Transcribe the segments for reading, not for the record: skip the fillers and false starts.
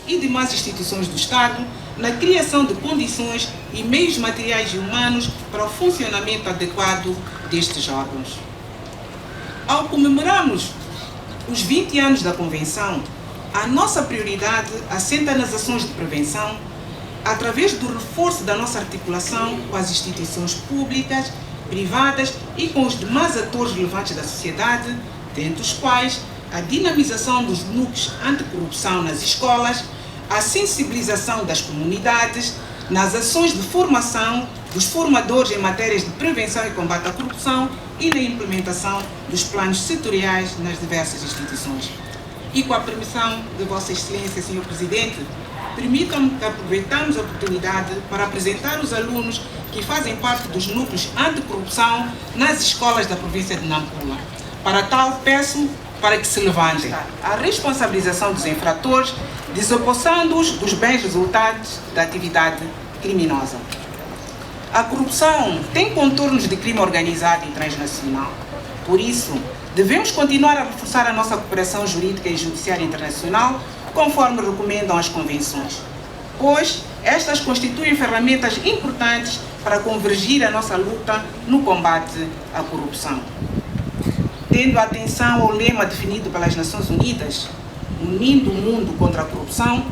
e demais instituições do Estado na criação de condições e meios materiais e humanos para o funcionamento adequado destes órgãos. Ao comemorarmos os 20 anos da Convenção, a nossa prioridade assenta nas ações de prevenção, através do reforço da nossa articulação com as instituições públicas, privadas e com os demais atores relevantes da sociedade, dentre os quais a dinamização dos núcleos anticorrupção nas escolas, a sensibilização das comunidades, nas ações de formação dos formadores em matérias de prevenção e combate à corrupção e na implementação dos planos setoriais nas diversas instituições. E com a permissão de Vossa Excelência, Sr. Presidente, permitam-me que aproveitamos a oportunidade para apresentar os alunos que fazem parte dos núcleos anticorrupção nas escolas da província de Nampula. Para tal, peço para que se levantem a responsabilização dos infratores, desapossando-os dos bens resultantes da atividade criminosa. A corrupção tem contornos de crime organizado e transnacional. Por isso, devemos continuar a reforçar a nossa cooperação jurídica e judiciária internacional, conforme recomendam as convenções, pois estas constituem ferramentas importantes para convergir a nossa luta no combate à corrupção. Tendo atenção ao lema definido pelas Nações Unidas, unindo o mundo contra a corrupção,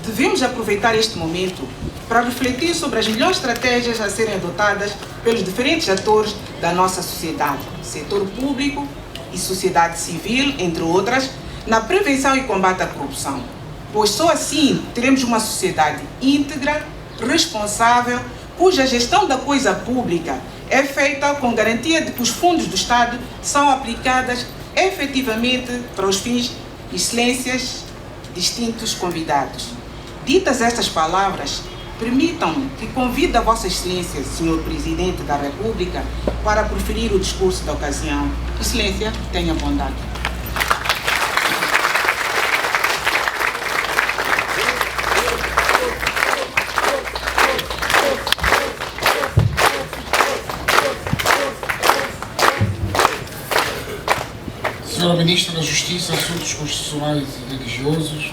devemos aproveitar este momento para refletir sobre as melhores estratégias a serem adotadas pelos diferentes atores da nossa sociedade, setor público e sociedade civil, entre outras, na prevenção e combate à corrupção, pois só assim teremos uma sociedade íntegra, responsável, cuja gestão da coisa pública é feita com garantia de que os fundos do Estado são aplicados efetivamente para os fins e excelências distintos convidados. Ditas estas palavras, permitam-me que convide a Vossa Excelência, Sr. Presidente da República, para proferir o discurso da ocasião. Excelência, tenha bondade. Senhora Ministra da Justiça, Assuntos Constitucionais e Religiosos,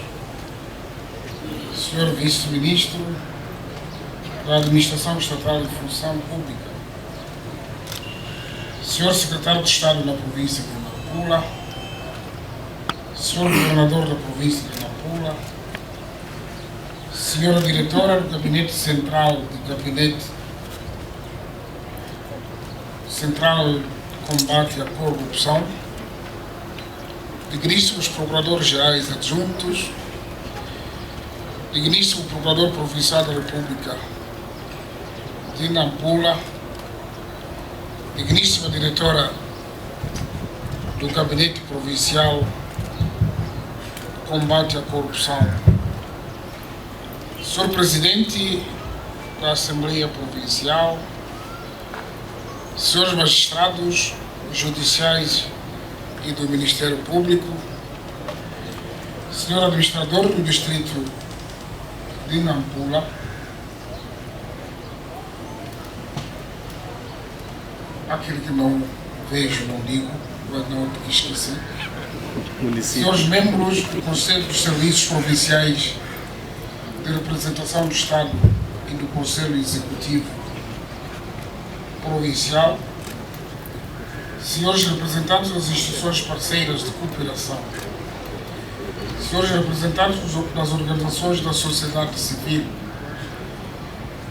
Senhor Vice-Ministro da Administração Estatal e Função Pública, Senhor Secretário de Estado na Província de Nampula, Senhor Governador da Província de Nampula, Senhora Diretora do Gabinete Central de Combate à Corrupção, digníssimos Procuradores-Gerais Adjuntos, digníssimo Procurador Provincial da República de Nampula, digníssima Diretora do Gabinete Provincial de Combate à Corrupção, Senhor Presidente da Assembleia Provincial, Senhores Magistrados Judiciais e do Ministério Público, Senhor Administrador do Distrito de Nampula, aquele que não vejo, não digo, não te esqueci, senhores membros do Conselho dos Serviços Provinciais de Representação do Estado e do Conselho Executivo Provincial, senhores representantes das instituições parceiras de cooperação, senhores representantes das organizações da sociedade civil,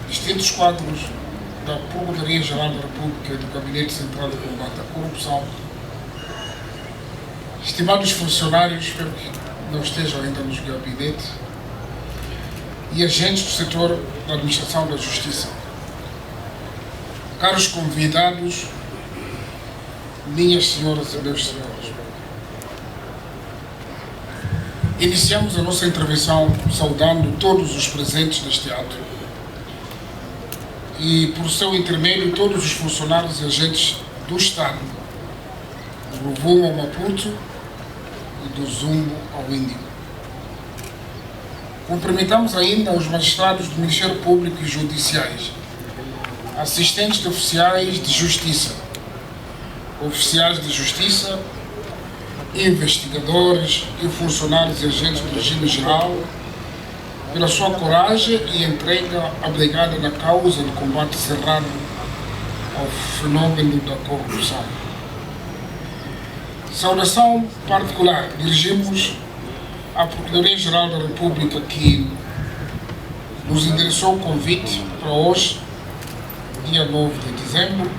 distintos quadros da Procuradoria-Geral da República e do Gabinete Central de Combate à Corrupção, estimados funcionários, espero que não estejam ainda nos gabinetes, e agentes do setor da Administração da Justiça, caros convidados, minhas senhoras e meus senhores. Iniciamos a nossa intervenção saudando todos os presentes neste ato e, por seu intermédio, todos os funcionários e agentes do Estado, do Rovuma ao Maputo e do Zumbo ao Índico. Cumprimentamos ainda os magistrados do Ministério Público e Judiciais, assistentes de oficiais de justiça, oficiais de justiça, investigadores e funcionários e agentes do regime geral, pela sua coragem e entrega abnegada na causa do combate cerrado ao fenômeno da corrupção. Saudação particular dirigimos à Procuradoria-Geral da República, que nos endereçou o convite para hoje, dia 9 de dezembro,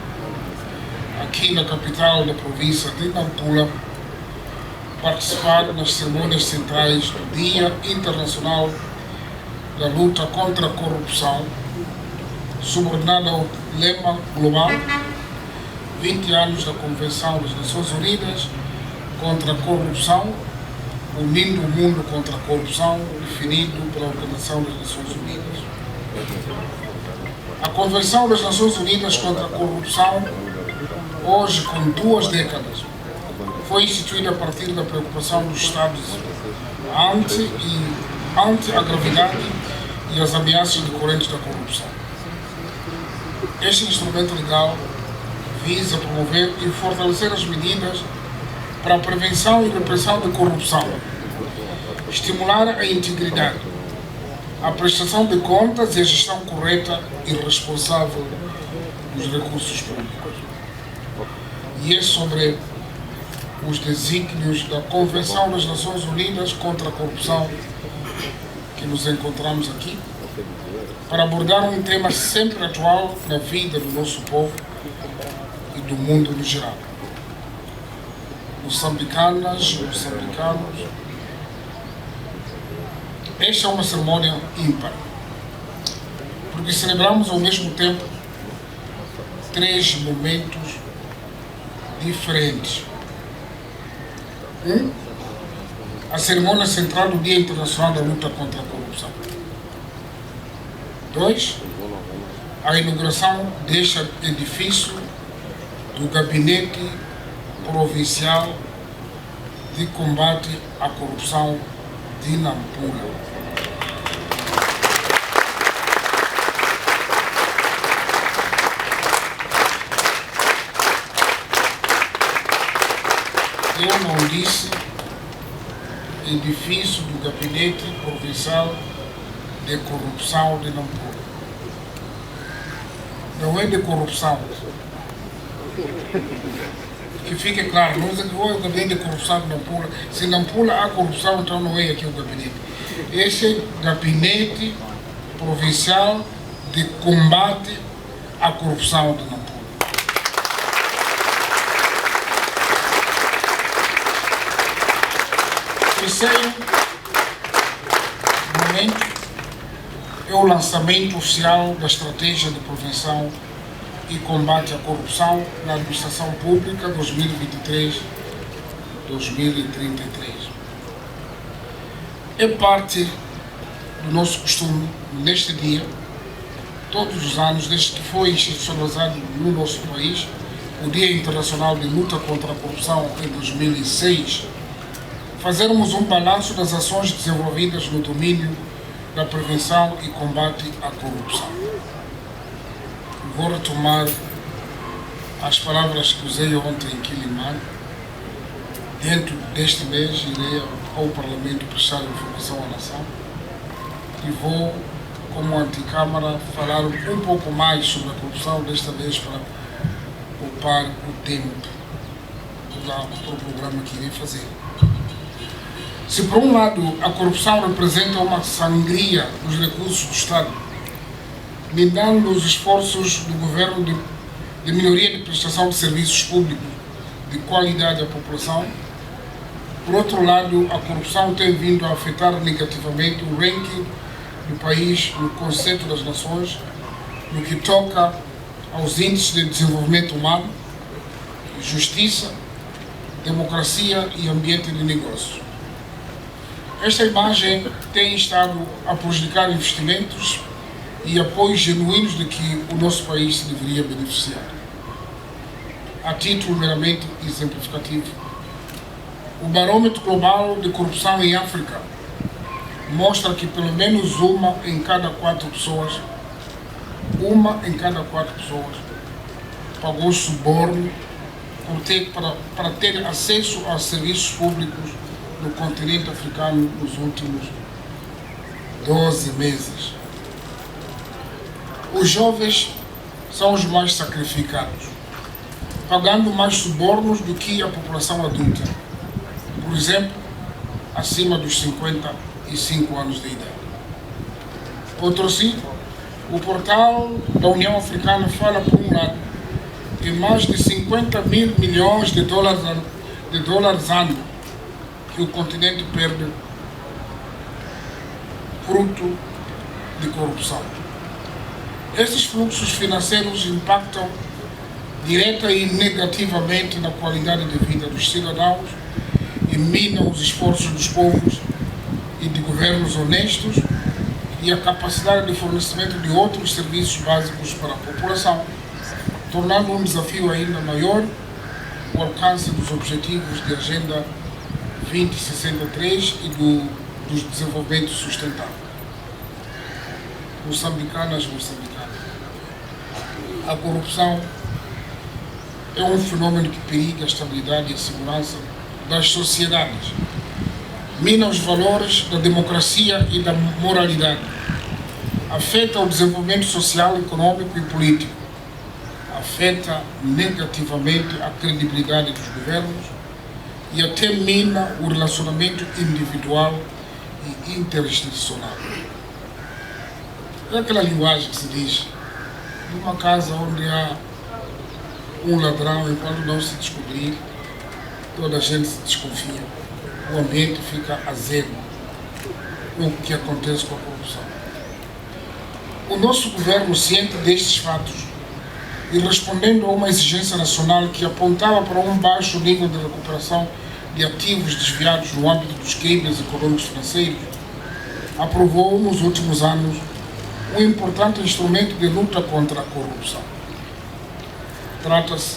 aqui na capital da província de Nampula, participar nas cerimônias centrais do Dia Internacional da Luta contra a Corrupção, subordinada ao lema global 20 anos da Convenção das Nações Unidas contra a Corrupção, unindo o mundo contra a corrupção, definido pela Organização das Nações Unidas. A Convenção das Nações Unidas contra a Corrupção, hoje com 2 décadas, foi instituída a partir da preocupação dos Estados ante a gravidade e as ameaças decorrentes da corrupção. Este instrumento legal visa promover e fortalecer as medidas para a prevenção e repressão da corrupção, estimular a integridade, a prestação de contas e a gestão correta e responsável dos recursos públicos. E é sobre os desígnios da Convenção das Nações Unidas contra a Corrupção que nos encontramos aqui, para abordar um tema sempre atual na vida do nosso povo e do mundo no geral. Moçambicanas, moçambicanos. Esta é uma cerimônia ímpar, porque celebramos ao mesmo tempo 3 momentos diferentes. A cerimônia central do Dia Internacional da Luta contra a Corrupção. 2, a inauguração deste edifício do Gabinete Provincial de Combate à Corrupção de Nampula. Eu não disse edifício do Gabinete Provincial de Corrupção de Nampula. Não é de corrupção. Que fique claro, não é o Gabinete de Corrupção de Nampula. Se Nampula há corrupção, então não é aqui o gabinete. Este é o Gabinete Provincial de Combate à Corrupção de Nampula. Terceiro momento é o lançamento oficial da Estratégia de Prevenção e Combate à Corrupção na Administração Pública 2023-2033. É parte do nosso costume, neste dia, todos os anos, desde que foi institucionalizado no nosso país, o Dia Internacional de Luta contra a Corrupção em 2006, fazermos um balanço das ações desenvolvidas no domínio da prevenção e combate à corrupção. Vou retomar as palavras que usei ontem em Quilimane. Dentro deste mês irei ao Parlamento prestar informação à nação e vou, como anticâmara, falar um pouco mais sobre a corrupção, desta vez para poupar o tempo para o programa que irei fazer. Se por um lado a corrupção representa uma sangria dos recursos do Estado, minando os esforços do governo de melhoria de prestação de serviços públicos de qualidade à população, por outro lado, a corrupção tem vindo a afetar negativamente o ranking do país no conceito das nações, no que toca aos índices de desenvolvimento humano, justiça, democracia e ambiente de negócio. Esta imagem tem estado a prejudicar investimentos e apoios genuínos de que o nosso país se deveria beneficiar. A título meramente exemplificativo, o Barômetro Global de Corrupção em África mostra que pelo menos uma em cada quatro pessoas pagou suborno para ter acesso a serviços públicos no continente africano nos últimos 12 meses. Os jovens são os mais sacrificados, pagando mais subornos do que a população adulta, por exemplo, acima dos 55 anos de idade. Outro sítio, o portal da União Africana fala, por um lado, que mais de 50 mil milhões de dólares ano que o continente perde fruto de corrupção. Estes fluxos financeiros impactam direta e negativamente na qualidade de vida dos cidadãos e minam os esforços dos povos e de governos honestos e a capacidade de fornecimento de outros serviços básicos para a população, tornando um desafio ainda maior o alcance dos objetivos de Agenda 2063 e dos desenvolvimentos sustentáveis. Moçambicanas. A corrupção é um fenômeno que periga a estabilidade e a segurança das sociedades, mina os valores da democracia e da moralidade, afeta o desenvolvimento social, econômico e político, afeta negativamente a credibilidade dos governos e até mina o relacionamento individual e interinstitucional. É aquela linguagem que se diz: numa casa onde há um ladrão, enquanto não se descobrir, toda a gente se desconfia. O ambiente fica azedo. O que acontece com a corrupção. O nosso governo, ciente destes fatos e respondendo a uma exigência nacional que apontava para um baixo nível de recuperação de ativos desviados no âmbito dos crimes econômicos financeiros, aprovou nos últimos anos um importante instrumento de luta contra a corrupção. Trata-se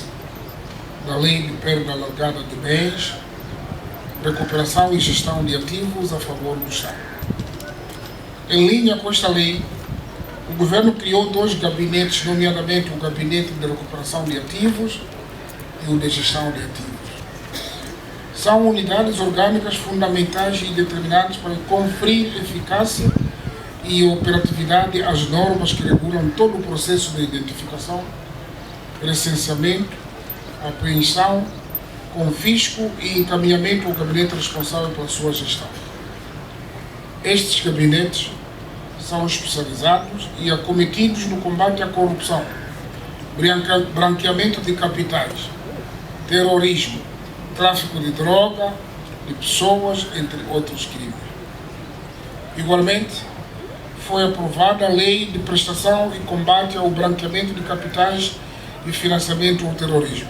da Lei de Perda Alargada de Bens, Recuperação e Gestão de Ativos a favor do Estado. Em linha com esta lei, o governo criou 2 gabinetes, nomeadamente o Gabinete de Recuperação de Ativos e o de Gestão de Ativos. São unidades orgânicas fundamentais e determinantes para conferir eficácia e operatividade às normas que regulam todo o processo de identificação, recenseamento, apreensão, confisco e encaminhamento ao gabinete responsável pela sua gestão. Estes gabinetes são especializados e acometidos no combate à corrupção, branqueamento de capitais, terrorismo, tráfico de droga, de pessoas, entre outros crimes. Igualmente, foi aprovada a Lei de Prestação e Combate ao Branqueamento de Capitais e Financiamento ao Terrorismo,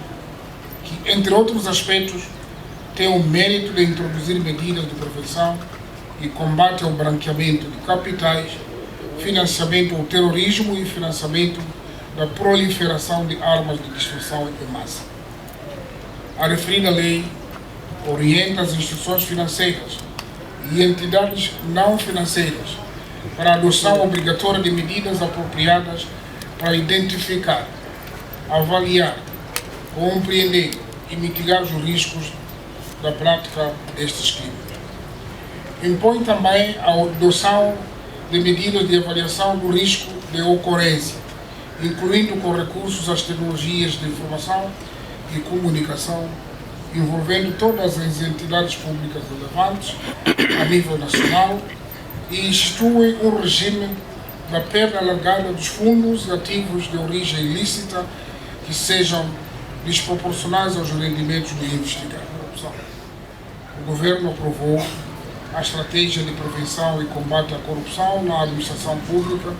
que, entre outros aspectos, tem o mérito de introduzir medidas de prevenção e combate ao branqueamento de capitais, financiamento ao terrorismo e financiamento da proliferação de armas de destruição em massa. A referida lei orienta as instituições financeiras e entidades não financeiras para a adoção obrigatória de medidas apropriadas para identificar, avaliar, compreender e mitigar os riscos da prática destes crimes. Impõe também a adoção de medidas de avaliação do risco de ocorrência, incluindo com recursos às tecnologias de informação e comunicação, envolvendo todas as entidades públicas relevantes a nível nacional, e institui um regime da perda alargada dos fundos e ativos de origem ilícita que sejam desproporcionais aos rendimentos do investigado. O governo aprovou a Estratégia de Prevenção e Combate à Corrupção na Administração Pública,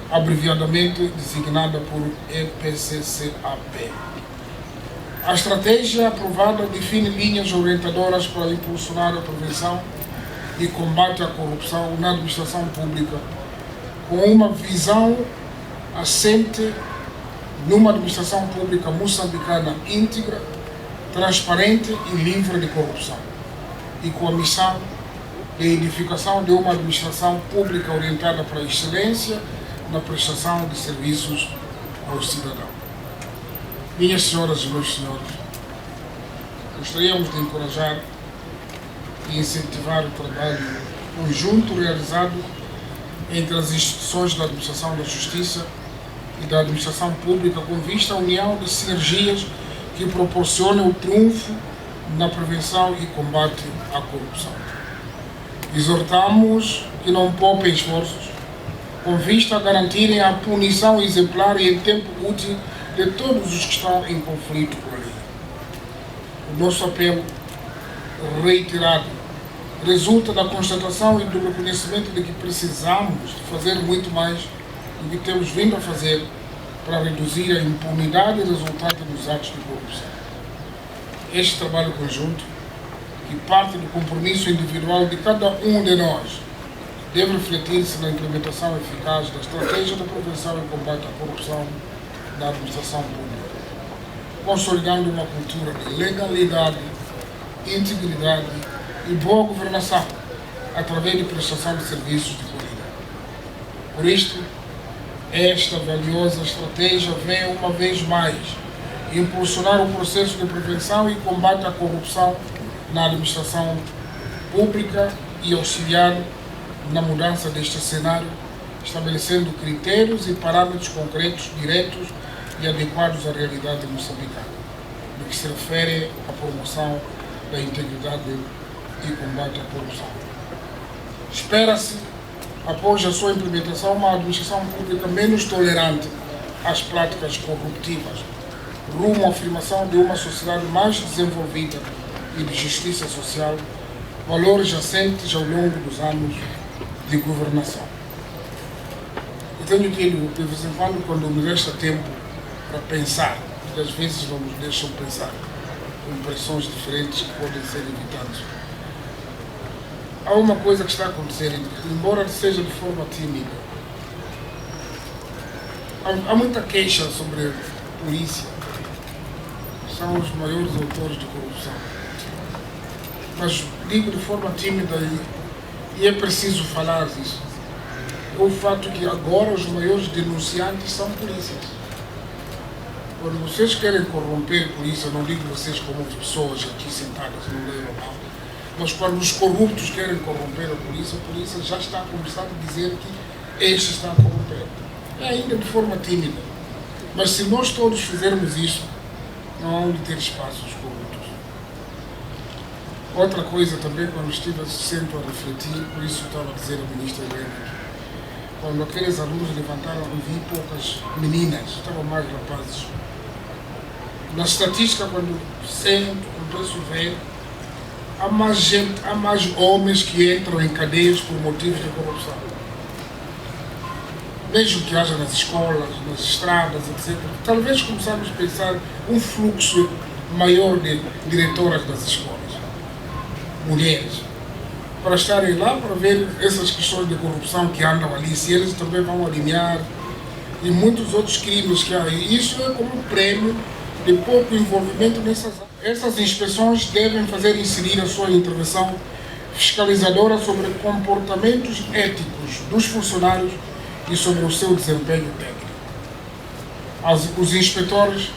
abreviadamente designada por EPCCAP. A estratégia aprovada define linhas orientadoras para impulsionar a prevenção e combate à corrupção na administração pública, com uma visão assente numa administração pública moçambicana íntegra, transparente e livre de corrupção, e com a missão de edificação de uma administração pública orientada para a excelência na prestação de serviços aos cidadãos. Minhas senhoras e meus senhores, gostaríamos de encorajar e incentivar o trabalho conjunto realizado entre as instituições da administração da justiça e da administração pública com vista à união de sinergias que proporcionem o triunfo na prevenção e combate à corrupção. Exortamos que não poupem esforços com vista a garantirem a punição exemplar e em tempo útil de todos os que estão em conflito com a lei. O nosso apelo reiterado resulta da constatação e do reconhecimento de que precisamos de fazer muito mais do que temos vindo a fazer para reduzir a impunidade resultante dos atos de corrupção. Este trabalho conjunto, que parte do compromisso individual de cada um de nós, deve refletir-se na implementação eficaz da estratégia de prevenção e combate à corrupção da administração pública, consolidando uma cultura de legalidade, integridade e boa governação, através de prestação de serviços de qualidade. Por isto, esta valiosa estratégia vem uma vez mais impulsionar o processo de prevenção e combate à corrupção na administração pública e auxiliar na mudança deste cenário, estabelecendo critérios e parâmetros concretos, diretos e adequados à realidade moçambicana, no que se refere à promoção da integridade e combate à corrupção. Espera-se, após a sua implementação, uma administração pública menos tolerante às práticas corruptivas, rumo à afirmação de uma sociedade mais desenvolvida e de justiça social, valores assentes ao longo dos anos de governação. Eu tenho tido, de vez em quando me resta tempo para pensar, porque às vezes não nos deixam pensar, com pressões diferentes que podem ser evitadas. Há uma coisa que está a acontecer, embora seja de forma tímida. Há muita queixa sobre a polícia, que são os maiores autores de corrupção. Mas digo de forma tímida e é preciso falar disso. É o fato que agora os maiores denunciantes são polícias. Quando vocês querem corromper a polícia, não digo vocês como pessoas aqui sentadas, não leram mal, mas quando os corruptos querem corromper a polícia já está a começar a dizer que este está a corromper. É ainda de forma tímida. Mas se nós todos fizermos isso, não há onde ter espaço os corruptos. Outra coisa também, quando estive sempre a refletir, por isso eu estava a dizer à ministra Helena, quando aqueles alunos levantaram, eu vi poucas meninas, estavam mais rapazes. Na estatística, quando sento, quando penso ver, há mais gente, há mais homens que entram em cadeias por motivos de corrupção. Mesmo que haja nas escolas, nas estradas, etc. Talvez começarmos a pensar um fluxo maior de diretoras das escolas, mulheres, para estarem lá para ver essas questões de corrupção que andam ali, se eles também vão alinhar, e muitos outros crimes que há. E isso é como um prêmio de pouco envolvimento nessas áreas. Essas inspeções devem fazer inserir a sua intervenção fiscalizadora sobre comportamentos éticos dos funcionários e sobre o seu desempenho técnico. Os inspetores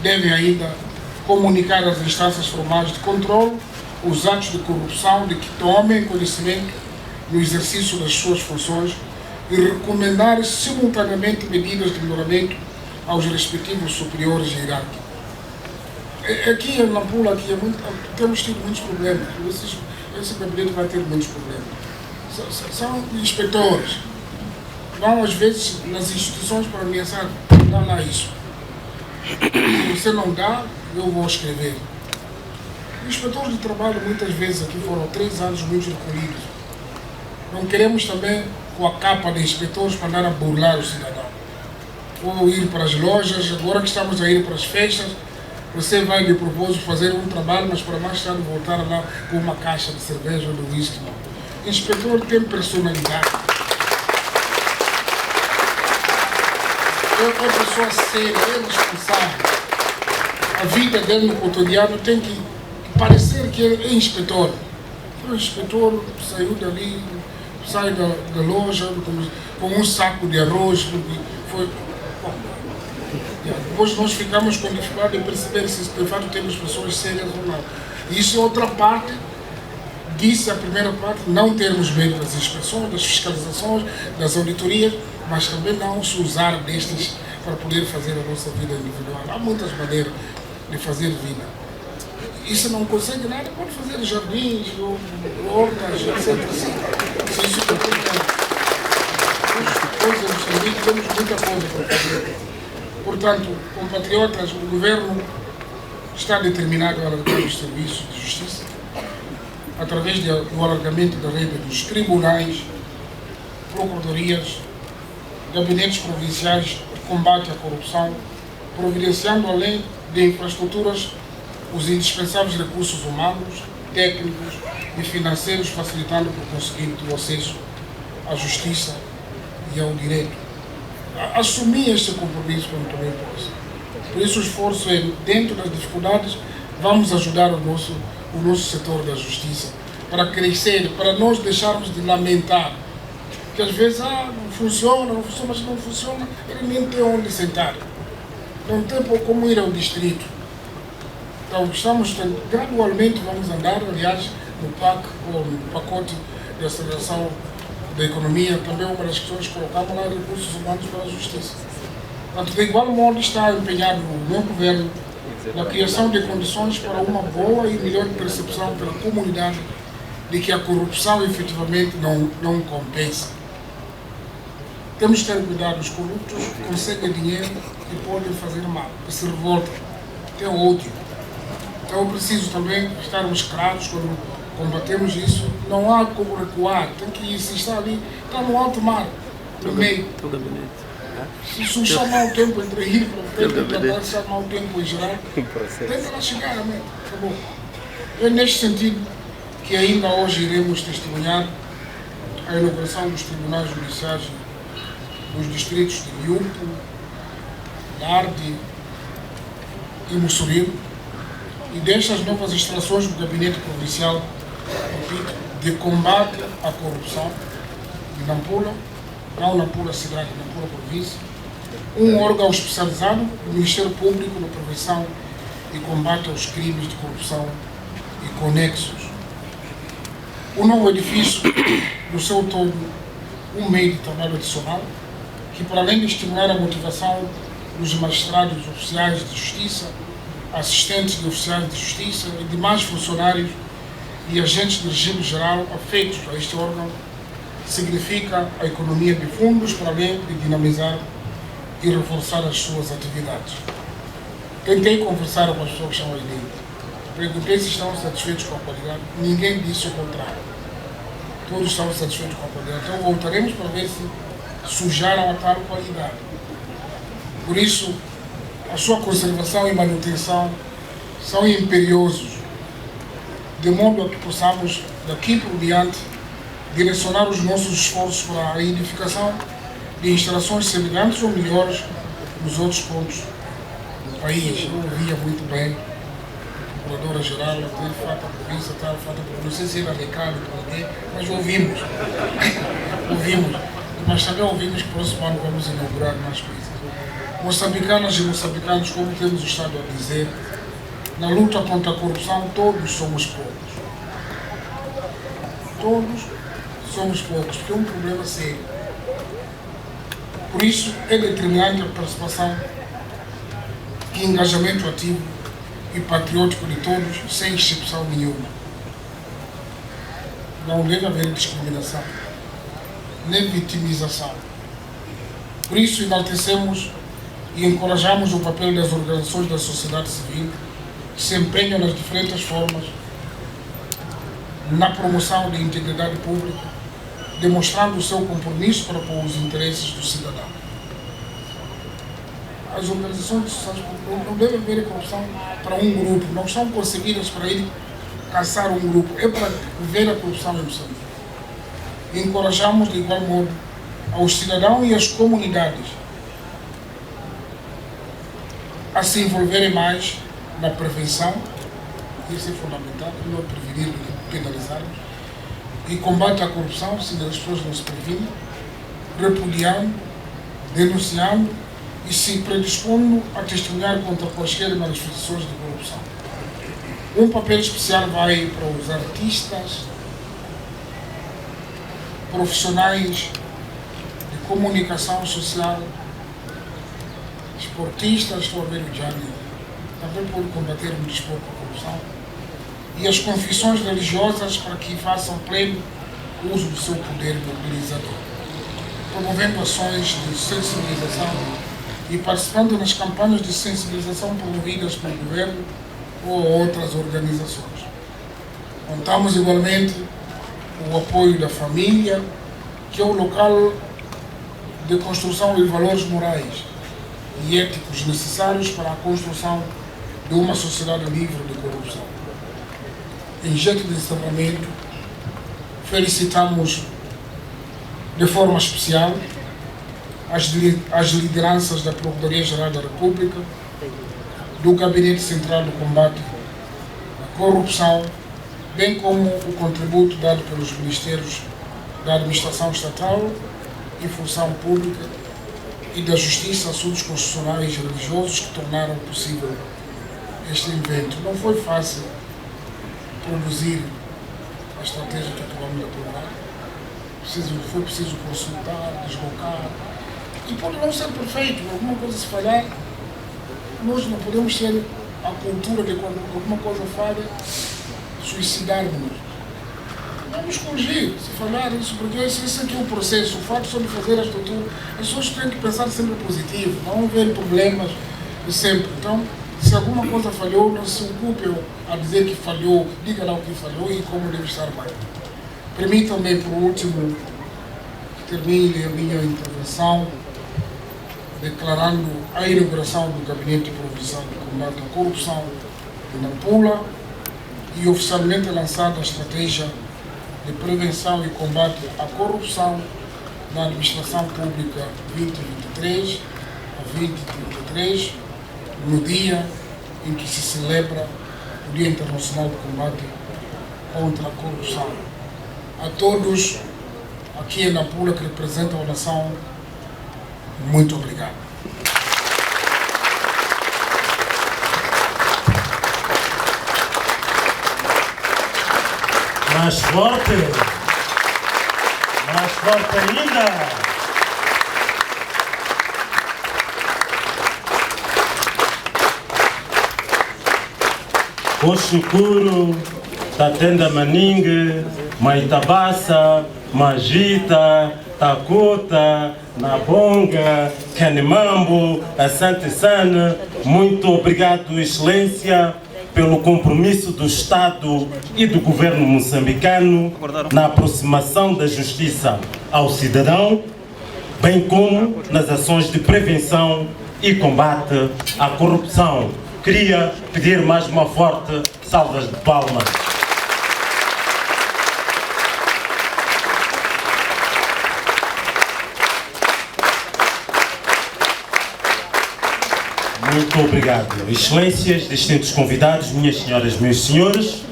devem ainda comunicar às instâncias formais de controle os atos de corrupção de que tomem conhecimento no exercício das suas funções e recomendar simultaneamente medidas de melhoramento aos respectivos superiores hierárquicos. Aqui em Nampula, temos tido muitos problemas. Esse gabinete vai ter muitos problemas. São inspetores. Vão às vezes nas instituições para ameaçar, dá lá isso. Se você não dá, eu vou escrever. Os inspetores de trabalho muitas vezes aqui foram 3 anos muito recolhidos. Não queremos também com a capa de inspetores para andar a burlar o cidadão. Ou ir para as lojas, agora que estamos a ir para as festas, você vai de propósito fazer um trabalho, mas para mais tarde voltar lá com uma caixa de cerveja ou de whisky. O inspetor tem personalidade. É uma pessoa séria, é responsável. A vida dele no cotidiano tem que parecer que ele é inspetor. O inspetor saiu dali, sai da loja com um saco de arroz. Depois nós ficamos com dificuldade de perceber se de fato temos pessoas sérias ou não. E isso é outra parte disse a primeira parte, não termos medo das inspeções, das fiscalizações, das auditorias, mas também não se usar destas para poder fazer a nossa vida individual. Há muitas maneiras de fazer vida. E se não consegue nada, pode fazer jardins, hortas, etc. Se isso coisa em Moçambique, temos muita coisa para fazer. Portanto, compatriotas, o governo está determinado a alargar os serviços de justiça através do alargamento da rede dos tribunais, procuradorias, gabinetes provinciais de combate à corrupção, providenciando, além de infraestruturas, os indispensáveis recursos humanos, técnicos e financeiros, facilitando por conseguinte o acesso à justiça e ao direito. Assumir este compromisso como também posso. Por isso o esforço é, dentro das dificuldades, vamos ajudar o nosso setor da justiça para crescer, para nós deixarmos de lamentar que às vezes não funciona, mas não funciona, ele nem tem onde sentar. Não tem como ir ao distrito. Então, gradualmente vamos andar, aliás, no PAC, ou no pacote de aceleração da economia, também uma das questões que colocamos lá recursos humanos para a justiça. Portanto, de igual modo está empenhado o meu governo na criação de condições para uma boa e melhor percepção pela comunidade de que a corrupção efetivamente não compensa. Temos que ter cuidado, os corruptos conseguem dinheiro e podem fazer mal, se revoltam, tem ódio. Então é preciso também estarmos claros quando combatemos isso, não há como recuar, tem que ir, se está ali, está no alto mar, no meio. Se está mau tempo entre ir para frente e para está mau tempo em geral, tenta lá chegar, amém. Acabou. É neste sentido que ainda hoje iremos testemunhar a inauguração dos tribunais judiciais nos distritos de Iupo, Larde e Mussorino, e destas novas instalações do Gabinete Provincial de Combate à Corrupção de Nampula, não Nampula cidade, Nampula província, um órgão especializado do Ministério Público na prevenção e combate aos crimes de corrupção e conexos. O novo edifício, no seu todo, um meio de trabalho adicional, que para além de estimular a motivação dos magistrados oficiais de justiça, assistentes de oficiais de justiça e demais funcionários e agentes de regime geral afeitos a este órgão, significa a economia de fundos para além de dinamizar e reforçar as suas atividades. Tentei conversar com as pessoas que estão ali dentro. Perguntei se estão satisfeitos com a qualidade. Ninguém disse o contrário. Todos estão satisfeitos com a qualidade. Então voltaremos para ver se sujaram a tal qualidade. Por isso, a sua conservação e manutenção são imperiosos, de modo a que possamos, daqui por diante, direcionar os nossos esforços para a edificação de instalações semelhantes ou melhores nos outros pontos do país. Eu ouvia muito bem a Procuradora-Geral, até falta a província, tal, falta a província, não sei se era recado para alguém, mas ouvimos. Mas também ouvimos que próximo ano vamos inaugurar mais coisas. Moçambicanas e moçambicanos, como temos estado a dizer, na luta contra a corrupção todos somos poucos. Todos somos poucos, porque é um problema sério. Por isso é determinante a participação e engajamento ativo e patriótico de todos, sem exceção nenhuma. Não deve haver discriminação, nem vitimização. Por isso enaltecemos e encorajamos o papel das organizações da sociedade civil que se empenham nas diferentes formas na promoção da integridade pública, demonstrando o seu compromisso para com os interesses do cidadão. As organizações de sociedade pública não devem ver a corrupção para um grupo, não são concebidas para ir caçar um grupo, é para ver a corrupção em Moçambique. Encorajamos de igual modo aos cidadãos e às comunidades a se envolverem mais na prevenção, isso é fundamental, não prevenir do que penalizar, e combate à corrupção, se as pessoas não se previnem, repudiando, denunciando e se predispondo a testemunhar contra quaisquer manifestações de corrupção. Um papel especial vai para os artistas, profissionais de comunicação social, esportistas, estou a ver o Jânio, também por combater o desporto e a corrupção, e as confissões religiosas para que façam pleno uso do seu poder mobilizador, promovendo ações de sensibilização e participando nas campanhas de sensibilização promovidas pelo governo ou outras organizações. Contamos igualmente com o apoio da família, que é o local de construção de valores morais e éticos necessários para a construção de uma sociedade livre de corrupção. Em jeito de encerramento, felicitamos de forma especial as lideranças da Procuradoria-Geral da República, do Gabinete Central do Combate à Corrupção, bem como o contributo dado pelos Ministérios da Administração Estatal e Função Pública e da Justiça, Assuntos Constitucionais e Religiosos, que tornaram possível este evento. Não foi fácil produzir a estratégia que acabamos de aprovar. Foi preciso consultar, deslocar. E pode não ser perfeito, alguma coisa se falhar, nós não podemos ter a cultura de quando alguma coisa falha, suicidarmos. Vamos corrigir, se falhar isso, porque esse aqui é o processo, o fato só de fazer a estrutura, as pessoas têm que pensar sempre positivo, não ver problemas de sempre. Então, se alguma coisa falhou, não se ocupe a dizer que falhou, diga lá o que falhou e como deve estar bem. Permitam-me, por último, que termine a minha intervenção declarando a inauguração do Gabinete Provincial de Combate à Corrupção de Nampula e oficialmente lançada a Estratégia de Prevenção e Combate à Corrupção na Administração Pública 2023 a 2033, no dia em que se celebra o Dia Internacional de Combate contra a Corrupção. A todos aqui em Nampula que representam a nação, muito obrigado. Mais forte ainda. Oxucuro, Tatenda Maningue, Maitabassa, Magita, Takota, Nabonga, Canimambo, Asante Sana, muito obrigado, Excelência, pelo compromisso do Estado e do governo moçambicano na aproximação da justiça ao cidadão, bem como nas ações de prevenção e combate à corrupção. Queria pedir mais uma forte salva de palmas. Muito obrigado. Excelências, distintos convidados, minhas senhoras, meus senhores,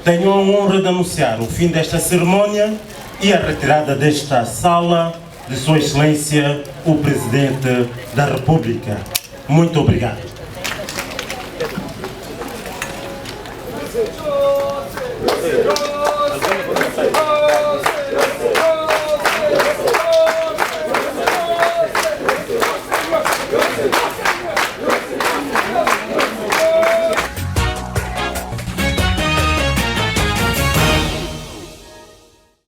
tenho a honra de anunciar o fim desta cerimónia e a retirada desta sala de Sua Excelência, o Presidente da República. Muito obrigado.